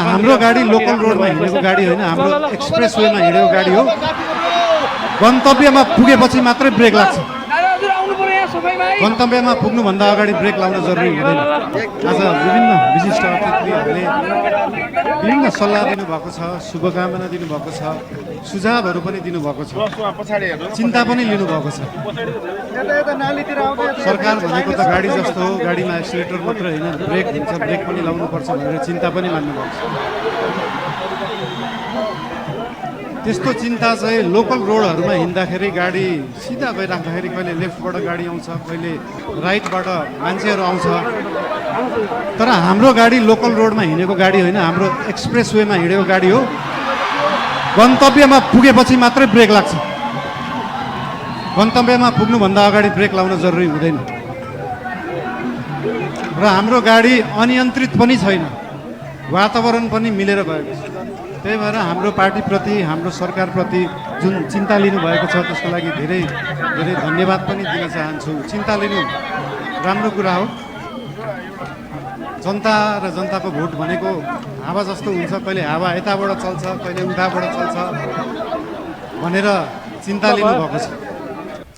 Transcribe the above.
हाम्रो गाडी लोकल रोडमा हिँडेको गाडी होइन, हाम्रो एक्सप्रेस वेमा हिँडेको गाडी हो। गन्तव्यमा पुगेपछि मात्रै ब्रेक लाग्छ। गन्तव्यमा पुग्नुभन्दा अगाडि ब्रेक लाउन जरुरी हुँदैन। आज विभिन्न विशिष्ट अतिथिहरूले विभिन्न सल्लाह दिनुभएको छ, शुभकामना दिनुभएको छ, सुझावहरू पनि दिनुभएको छ, चिन्ता पनि लिनुभएको छ। सरकार भनेको त गाडी जस्तो हो, गाडीमा एक्सिलेटर मात्र होइन, ब्रेक हुन्छ, ब्रेक पनि लाउनुपर्छ भनेर चिन्ता पनि मान्नुभएको छ। त्यस्तो चिन्ता चाहिँ लोकल रोडहरूमा हिँड्दाखेरि गाडी सिधा गइराख्दाखेरि कहिले लेफ्टबाट गाडी आउँछ, कहिले राइटबाट मान्छेहरू आउँछ। तर हाम्रो गाडी लोकल रोडमा हिँडेको गाडी होइन, हाम्रो एक्सप्रेस वेमा हिँडेको गाडी हो। गन्तव्यमा पुगेपछि मात्रै ब्रेक लाग्छ। गन्तव्यमा पुग्नुभन्दा अगाडि ब्रेक लाउन जरुरी हुँदैन। र हाम्रो गाडी अनियन्त्रित पनि छैन, वातावरण पनि मिलेर गएको छ। त्यही भएर हाम्रो पार्टीप्रति, हाम्रो सरकारप्रति जुन चिन्ता लिनुभएको छ त्यसको लागि धेरै धेरै धन्यवाद पनि दिन चाहन्छु। चिन्ता लिनु राम्रो कुरा हो। जनता र जनताको भोट भनेको हावा जस्तो हुन्छ, कहिले हावा यताबाट चल्छ, कहिले उताबाट चल्छ भनेर चिन्ता लिनुभएको छ।